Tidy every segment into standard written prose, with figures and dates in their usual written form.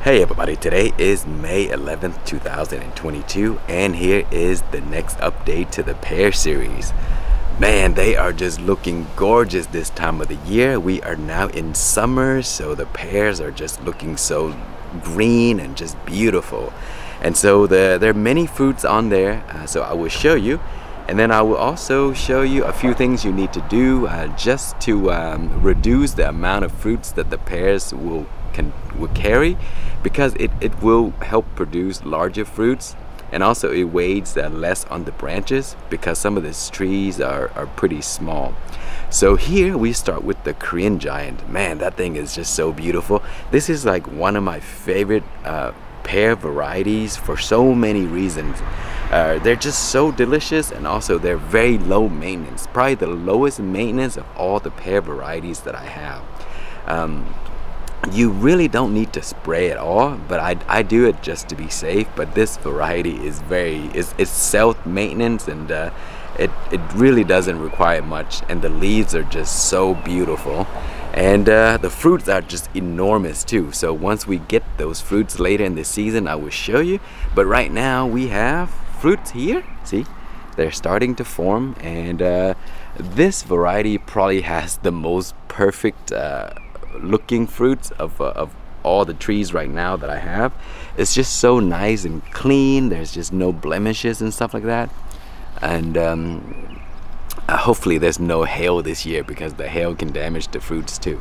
Hey everybody, today is May 11th, 2022, and here is the next update to the pear series. Man, they are just looking gorgeous this time of the year. We are now in summer, so the pears are just looking so green and just beautiful. And so there are many fruits on there, so I will show you. And then I will also show you a few things you need to do just to reduce the amount of fruits that the pears will carry, because it will help produce larger fruits, and also it weighs less on the branches because some of these trees are pretty small. So here we start with the Korean giant. Man, that thing is just so beautiful. This is like one of my favorite pear varieties for so many reasons. They're just so delicious, and also they're very low maintenance, probably the lowest maintenance of all the pear varieties that I have. You really don't need to spray at all, but I do it just to be safe. But this variety is it's self-maintenance, and it really doesn't require much, and the leaves are just so beautiful, and the fruits are just enormous too. So once we get those fruits later in the season, I will show you. But right now we have fruits here. See, they're starting to form, and this variety probably has the most perfect looking fruits of all the trees right now that I have. It's just so nice and clean. There's just no blemishes and stuff like that, and hopefully there's no hail this year, because the hail can damage the fruits too.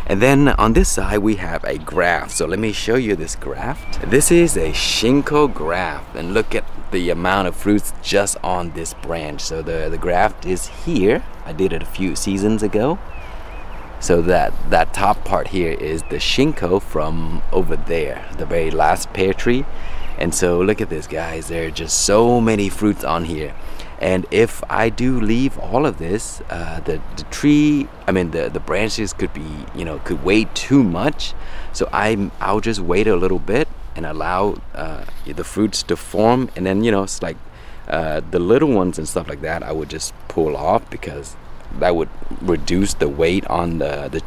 And then on this side we have a graft. So let me show you this graft. This is a Shinko graft, and look at the amount of fruits just on this branch. So the graft is here. I did it a few seasons ago. So that top part here is the Shinko from over there, the very last pear tree. And so look at this, guys. There are just so many fruits on here. And if I do leave all of this, the tree, I mean the branches could be, could weigh too much. So I'll just wait a little bit and allow the fruits to form. And then it's like the little ones and stuff like that, I would just pull off, because that would reduce the weight on the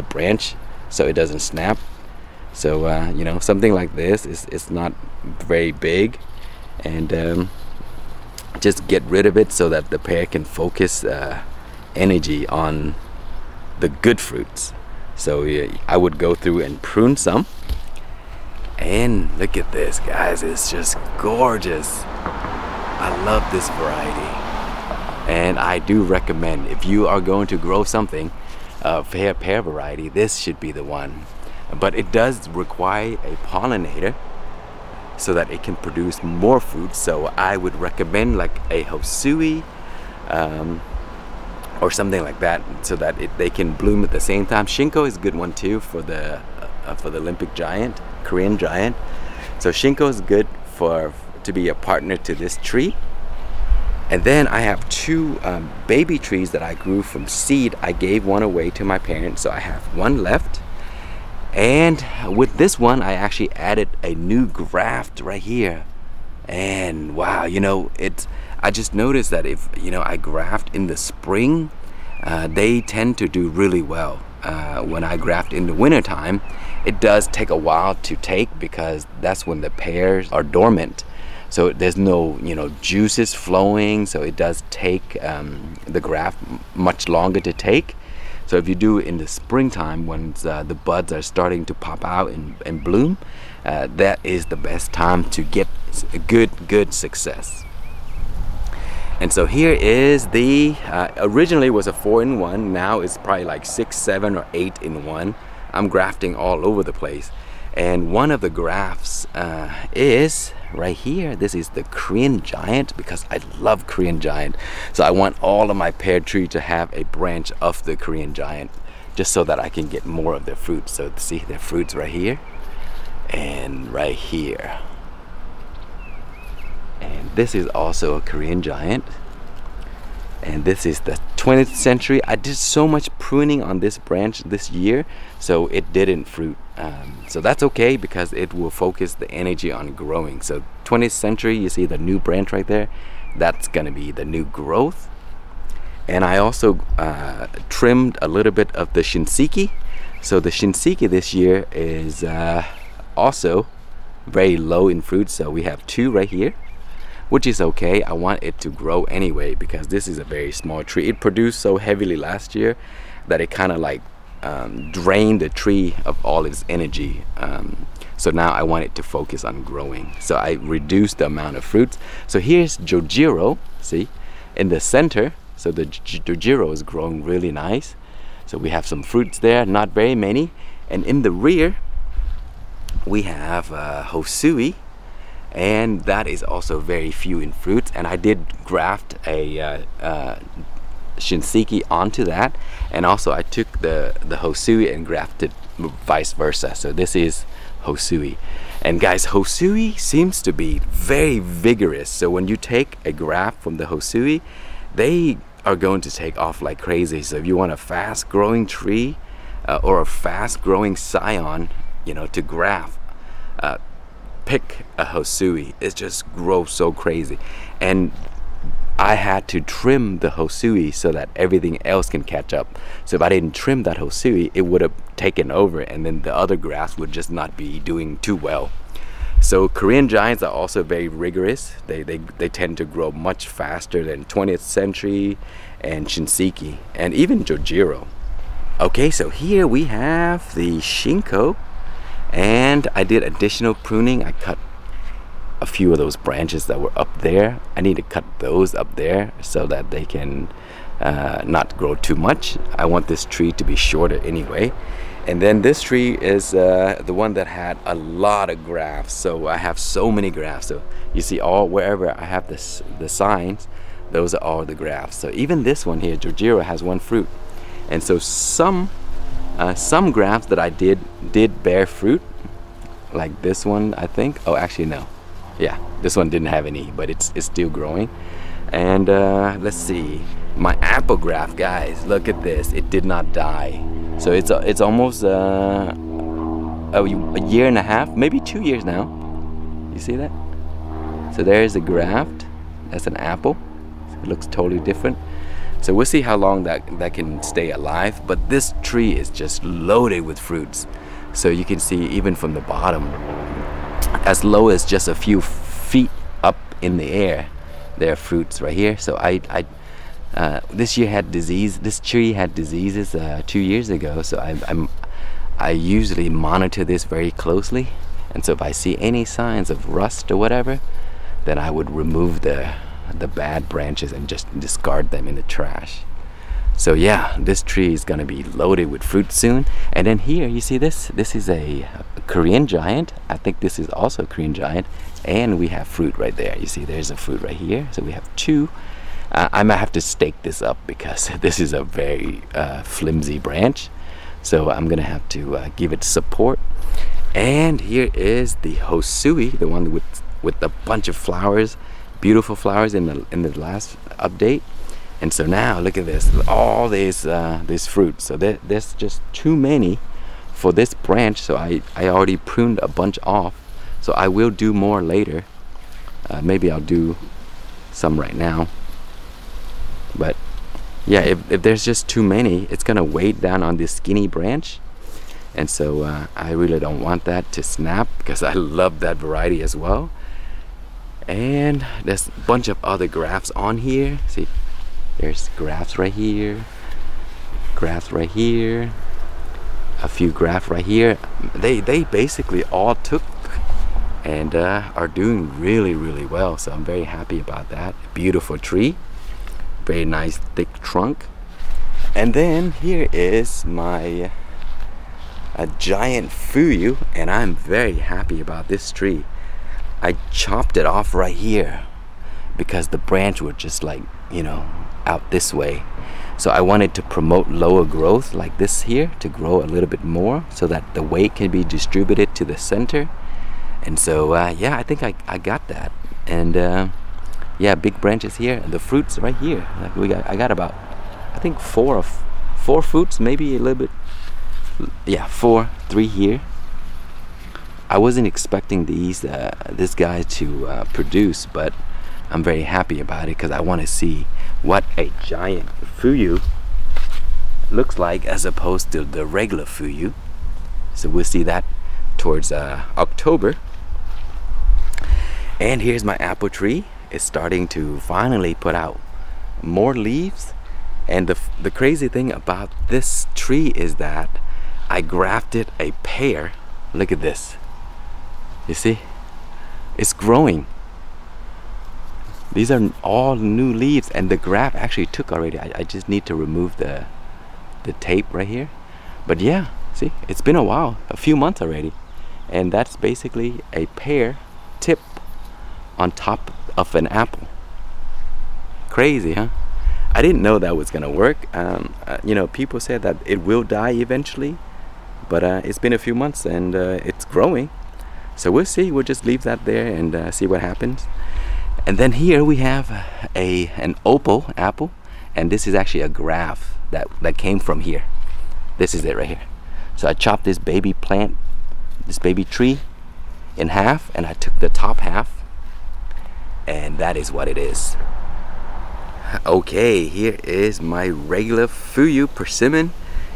branch, so it doesn't snap. So something like this is not very big, and just get rid of it so that the pear can focus energy on the good fruits. So I would go through and prune some. And look at this, guys, it's just gorgeous. I love this variety. And I do recommend, if you are going to grow something, pear variety, this should be the one. But it does require a pollinator so that it can produce more fruit. So I would recommend like a Hosui or something like that, so that they can bloom at the same time. Shinko is a good one too for the Olympic giant, Korean giant. So Shinko is good to be a partner to this tree. And then I have two baby trees that I grew from seed. I gave one away to my parents, so I have one left. And with this one, I actually added a new graft right here. And wow, I just noticed that if I graft in the spring, they tend to do really well. When I graft in the wintertime, it does take a while to take, because that's when the pears are dormant. So there's no juices flowing, so it does take the graft much longer to take. So if you do it in the springtime, when the buds are starting to pop out and bloom, that is the best time to get a good success. And so here is the originally was a 4-in-1, now it's probably like 6, 7, or 8-in-1. I'm grafting all over the place. And one of the grafts is right here. This is the Korean giant, because I love Korean giant. So I want all of my pear tree to have a branch of the Korean giant, just so that I can get more of their fruit. So see, their fruits right here and right here. And this is also a Korean giant. And this is the 20th century. I did so much pruning on this branch this year, so it didn't fruit. So that's okay, because it will focus the energy on growing. So 20th century, you see the new branch right there, that's gonna be the new growth. And I also trimmed a little bit of the Shinseki. So the Shinseki this year is also very low in fruit, so we have 2 right here, which is okay. I want it to grow anyway because this is a very small tree. It produced so heavily last year that it kind of like drained the tree of all its energy. So now I want it to focus on growing. So I reduced the amount of fruits. So here's Jojiro, see, in the center. So the Jojiro is growing really nice. So we have some fruits there, not very many. And in the rear, we have Hosui, and that is also very few in fruits. And I did graft a Shinseki onto that, and also I took the Hosui and grafted vice versa. So this is Hosui, and guys, Hosui seems to be very vigorous. So when you take a graft from the Hosui, they are going to take off like crazy. So if you want a fast growing tree or a fast growing scion, you know, to graft, pick a Hosui. It just grows so crazy. And I had to trim the Hosui so that everything else can catch up. So if I didn't trim that Hosui, it would have taken over, and then the other grafts would just not be doing too well. So Korean giants are also very rigorous. They tend to grow much faster than 20th century and Shinseki and even Jojiro. Okay, so here we have the Shinko, and I did additional pruning. I cut a few of those branches that were up there. I need to cut those up there so that they can not grow too much. I want this tree to be shorter anyway. And then this tree is the one that had a lot of grafts. So I have so many grafts. So you see, all wherever I have the signs, those are all the grafts. So even this one here, Jojiro, has 1 fruit. And so some grafts that I did bear fruit, like this one, I think. Oh, actually no. Yeah, this one didn't have any, but it's still growing. And let's see, my apple graft, guys, look at this. It did not die. So it's almost a year and a half, maybe 2 years now. You see that? So there's a graft. That's an apple. It looks totally different. So we'll see how long that can stay alive. But this tree is just loaded with fruits. So you can see even from the bottom, as low as just a few feet up in the air, there are fruits right here. So this year had disease. This tree had diseases 2 years ago. So I usually monitor this very closely. And so if I see any signs of rust or whatever, then I would remove the bad branches and just discard them in the trash. So yeah, this tree is gonna be loaded with fruit soon. And then here, you see this? This is a Korean giant. I think this is also a Korean giant. And we have fruit right there. You see, there's a fruit right here. So we have 2. I might have to stake this up because this is a very flimsy branch. So I'm gonna have to give it support. And here is the Hosui, the one with a bunch of flowers, beautiful flowers in the last update. And so now look at this, all these fruits. So there's just too many for this branch. So I already pruned a bunch off. So I will do more later. Maybe I'll do some right now. But yeah, if there's just too many, it's gonna weigh down on this skinny branch. And so I really don't want that to snap because I love that variety as well. And there's a bunch of other grafts on here. See, there's grafts right here, grafts right here, a few grafts right here. They basically all took and are doing really, really well. So I'm very happy about that. Beautiful tree, very nice thick trunk. And then here is my giant Fuyu, and I'm very happy about this tree. I chopped it off right here because the branch was just like, you know, out this way. So I wanted to promote lower growth like this here to grow a little bit more so that the weight can be distributed to the center. And so yeah, I think I got that. And yeah, big branches here, and the fruits right here. Like I got about, I think four fruits, maybe a little bit. Yeah, 3 here. I wasn't expecting this guy to produce, but I'm very happy about it because I want to see what a giant Fuyu looks like as opposed to the regular Fuyu. So we'll see that towards October. And here's my apple tree. It's starting to finally put out more leaves. And the crazy thing about this tree is that I grafted a pear. Look at this. You see? It's growing. These are all new leaves, and the graft actually took already. I just need to remove the tape right here. But yeah, see, it's been a while, a few months already. And that's basically a pear tip on top of an apple. Crazy, huh? I didn't know that was gonna work. You know, people said that it will die eventually, but it's been a few months and it's growing. So we'll see. We'll just leave that there and see what happens. And then here we have an opal apple, and this is actually a graft that came from here. This is it right here. So I chopped this baby plant, this baby tree in half, and I took the top half, and that is what it is. Okay, here is my regular Fuyu Persimmon,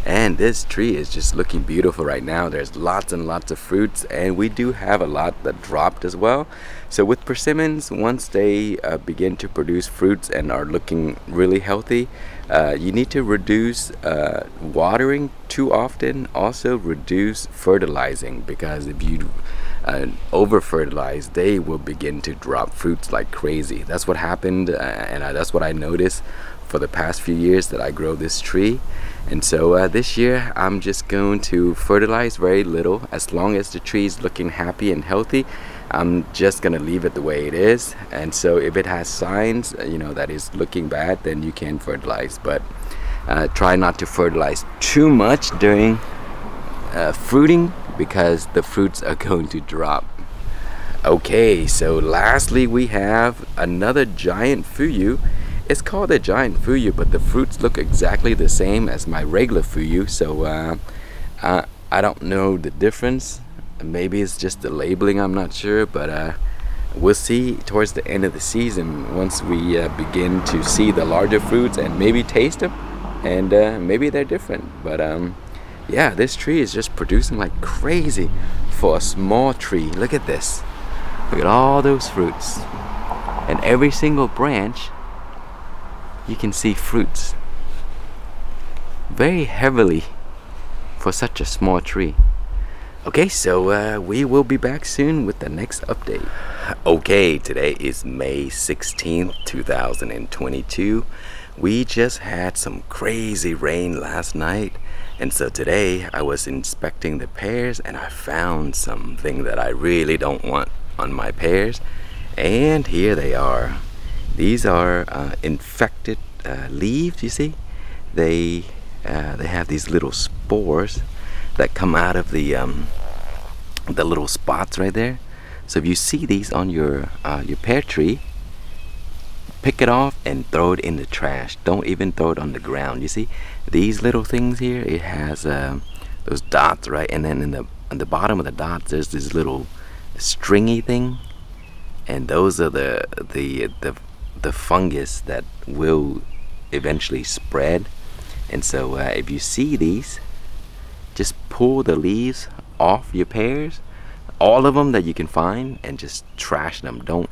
and this tree is just looking beautiful right now. There's lots and lots of fruits, and we do have a lot that dropped as well. So with persimmons, once they begin to produce fruits and are looking really healthy, you need to reduce watering too often. Also reduce fertilizing, because if you over fertilize, they will begin to drop fruits like crazy. That's what happened, and that's what I noticed for the past few years that I grow this tree. And so this year I'm just going to fertilize very little. As long as the tree is looking happy and healthy, I'm just gonna leave it the way it is. And so if it has signs, you know, that is looking bad, then you can fertilize. But try not to fertilize too much during fruiting, because the fruits are going to drop. Okay, so lastly we have another giant Fuyu. It's called a giant Fuyu, but the fruits look exactly the same as my regular Fuyu. So I don't know the difference. Maybe it's just the labeling, I'm not sure, but we'll see towards the end of the season, once we begin to see the larger fruits and maybe taste them, and maybe they're different. But yeah, this tree is just producing like crazy for a small tree. Look at this. Look at all those fruits, and every single branch you can see fruits. Very heavily for such a small tree. Okay, so we will be back soon with the next update. Okay, today is May 16th, 2022. We just had some crazy rain last night, and so today I was inspecting the pears and I found something that I really don't want on my pears, and here they are. These are infected leaves. You see, they have these little spores that come out of the little spots right there. So if you see these on your pear tree, pick it off and throw it in the trash. Don't even throw it on the ground. You see these little things here? It has those dots, right? And then on the bottom of the dots, there's this little stringy thing, and those are the fungus that will eventually spread. And so if you see these, just pull the leaves off your pears, all of them that you can find, and just trash them. Don't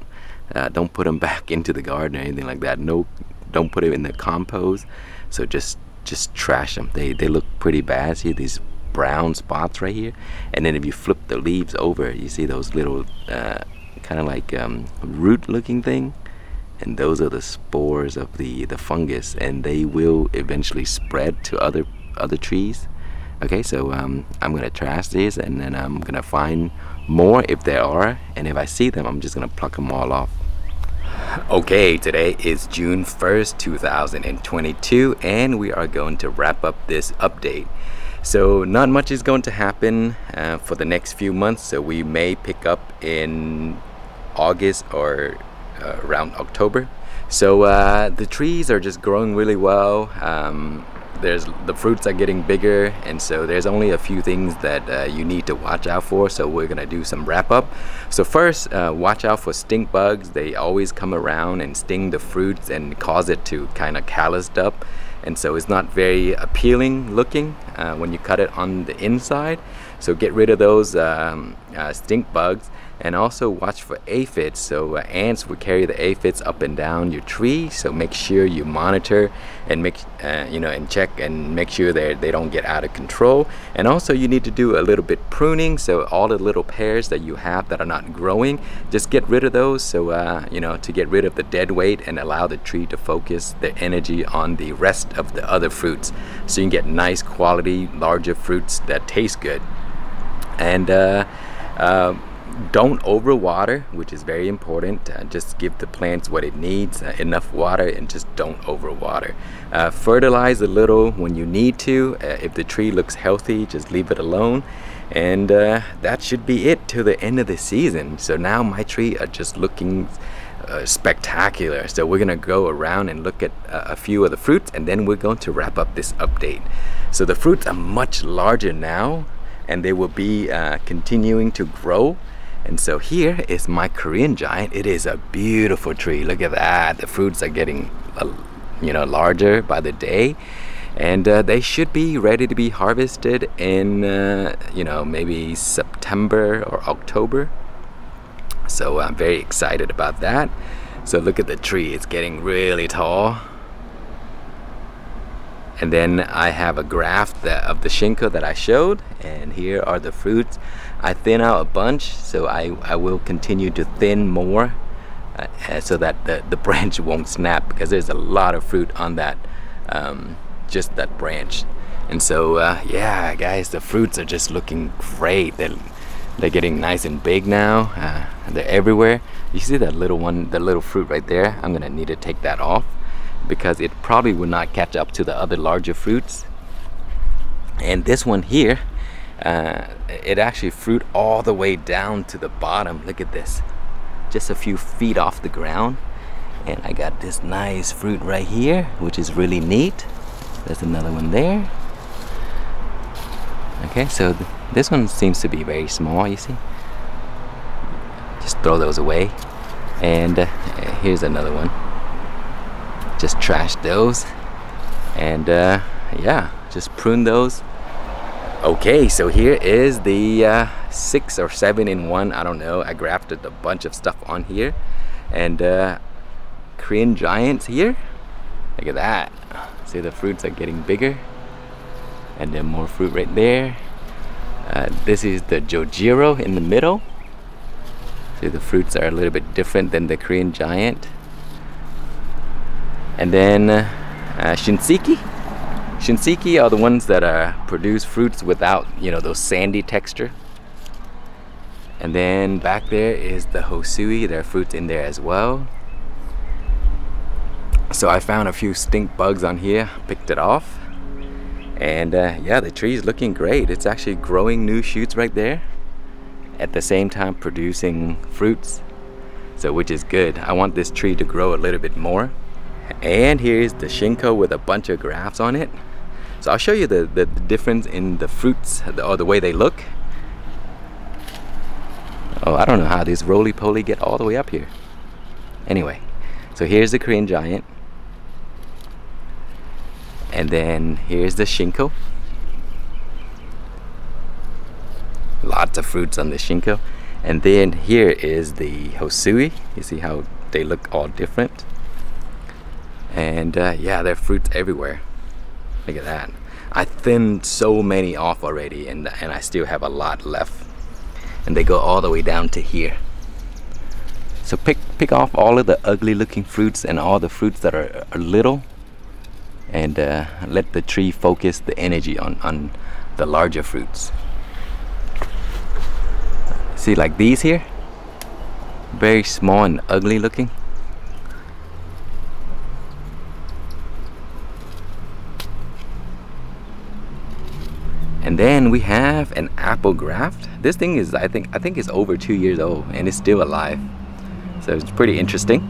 put them back into the garden or anything like that. No, don't put it in the compost. So just trash them. They look pretty bad. See these brown spots right here? And then if you flip the leaves over, you see those little kind of like root looking thing, and those are the spores of the fungus, and they will eventually spread to other trees. Okay, so I'm gonna trash these, and then I'm gonna find more if there are, and if I see them, I'm just gonna pluck them all off. Okay, today is June 1st, 2022, and we are going to wrap up this update. So not much is going to happen for the next few months, so we may pick up in August or around October. So the trees are just growing really well. The fruits are getting bigger, and so there's only a few things that you need to watch out for. So we're gonna do some wrap up. So first, watch out for stink bugs. They always come around and sting the fruits and cause it to kind of calloused up, and so it's not very appealing looking when you cut it on the inside. So get rid of those stink bugs, and also watch for aphids. So ants will carry the aphids up and down your tree, so make sure you monitor and make and check and make sure they don't get out of control. And also you need to do a little bit pruning, so all the little pears that you have that are not growing, just get rid of those, so to get rid of the dead weight and allow the tree to focus the energy on the rest of the other fruits, so you can get nice quality larger fruits that taste good. And don't overwater, which is very important. Just give the plants what it needs, enough water, and just don't overwater. Fertilize a little when you need to. If the tree looks healthy, just leave it alone. And that should be it till the end of the season. So now my tree are just looking spectacular. So we're gonna go around and look at a few of the fruits, and then we're going to wrap up this update. So the fruits are much larger now, and they will be continuing to grow. And so here is my Korean giant. It is a beautiful tree. Look at that. The fruits are getting larger by the day, and they should be ready to be harvested in maybe September or October. So I'm very excited about that. So look at the tree. It's getting really tall. And then I have a graft of the Shinko that I showed, and here are the fruits. I thin out a bunch, so I will continue to thin more so that the branch won't snap, because there's a lot of fruit on that, just that branch. And so yeah guys, the fruits are just looking great. They're getting nice and big now. They're everywhere. You see that little one, the little fruit right there? I'm gonna need to take that off, because it probably will not catch up to the other larger fruits. And this one here, it actually fruit all the way down to the bottom. Look at this, just a few feet off the ground, and I got this nice fruit right here, which is really neat. There's another one there. Okay, so this one seems to be very small, you see. Just throw those away. And here's another one. Just trash those, and yeah, just prune those. Okay, so here is the 6 or 7 in 1, I don't know. I grafted a bunch of stuff on here, and Korean giants here. Look at that. See, the fruits are getting bigger, and then more fruit right there. This is the Jojiro in the middle. See, the fruits are a little bit different than the Korean giant. And then Shinseki. Shinseki are the ones that produce fruits without, those sandy texture. And then back there is the Hosui. There are fruits in there as well. So I found a few stink bugs on here, picked it off. And yeah, the tree is looking great. It's actually growing new shoots right there, at the same time producing fruits. So which is good. I want this tree to grow a little bit more. And here's the Shinko with a bunch of grafts on it. So I'll show you the difference in the fruits, or the way they look. Oh, I don't know how these roly-poly get all the way up here. Anyway, so here's the Korean giant. And then here's the Shinko. Lots of fruits on the Shinko. And then here is the Hosui. You see how they look all different? And yeah, there are fruits everywhere. Look at that. I thinned so many off already, and I still have a lot left. And they go all the way down to here. So pick off all of the ugly looking fruits and all the fruits that are little, and let the tree focus the energy on the larger fruits. See, like these here, very small and ugly looking. And then we have an apple graft. This thing is, I think it's over 2 years old, and it's still alive. So it's pretty interesting.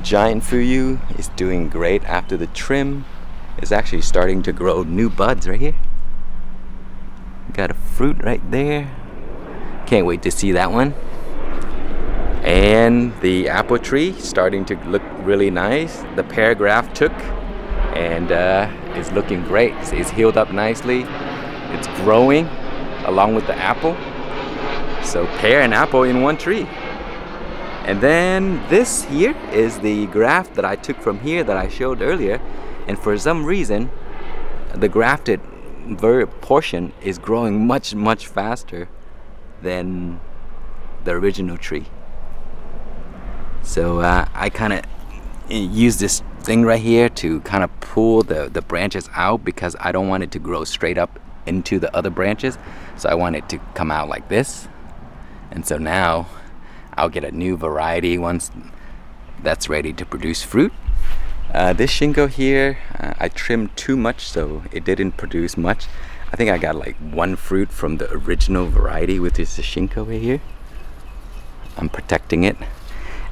Giant Fuyu is doing great after the trim. It's actually starting to grow new buds right here. Got a fruit right there. Can't wait to see that one. And the apple tree starting to look really nice. The pear graft took, and it's looking great. It's healed up nicely. It's growing. along with the apple. So pear and apple in one tree. And then this here is the graft that I took from here that I showed earlier. And for some reason, the grafted portion is growing much faster than the original tree. So I kind of use this thing right here to kind of pull the branches out, because I don't want it to grow straight up into the other branches. So I want it to come out like this. And so now I'll get a new variety once that's ready to produce fruit. This shingo here, I trimmed too much, so it didn't produce much. I think I got like one fruit from the original variety, which is the shingo right here. I'm protecting it.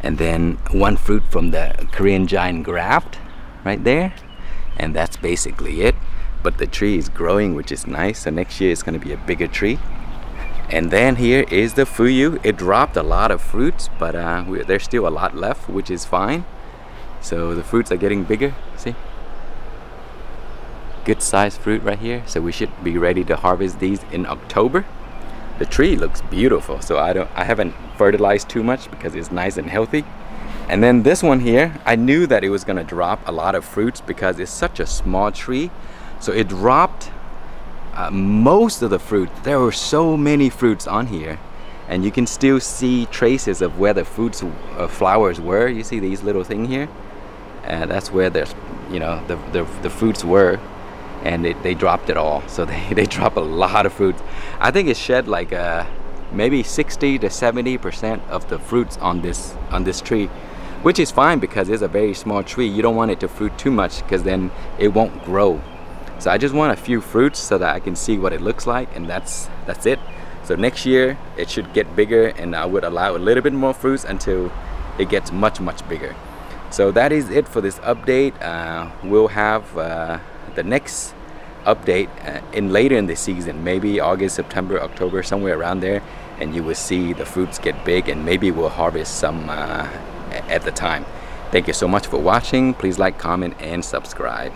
And then one fruit from the Korean giant Graft right there. And that's basically it. But the tree is growing, which is nice. So next year it's going to be a bigger tree. And then here is the Fuyu. It dropped a lot of fruits, but there's still a lot left, which is fine. So the fruits are getting bigger, see? Good sized fruit right here. So we should be ready to harvest these in October. The tree looks beautiful, so I haven't fertilized too much because it's nice and healthy. And then this one here, I knew that it was gonna drop a lot of fruits because it's such a small tree. So it dropped most of the fruit. There were so many fruits on here, and you can still see traces of where the fruits flowers were. You see these little thing here, and that's where there's, you know, the fruits were. And they dropped it all. So they drop a lot of fruits. I think it shed like maybe 60 to 70% of the fruits on this tree, which is fine because it's a very small tree. You don't want it to fruit too much because then it won't grow. So I just want a few fruits so that I can see what it looks like, and that's it. So next year it should get bigger, and I would allow a little bit more fruits until it gets much bigger. So that is it for this update. We'll have the next update later in the season, maybe August, September, October, somewhere around there, and you will see the fruits get big, and maybe we'll harvest some at the time. Thank you so much for watching. Please like, comment, and subscribe.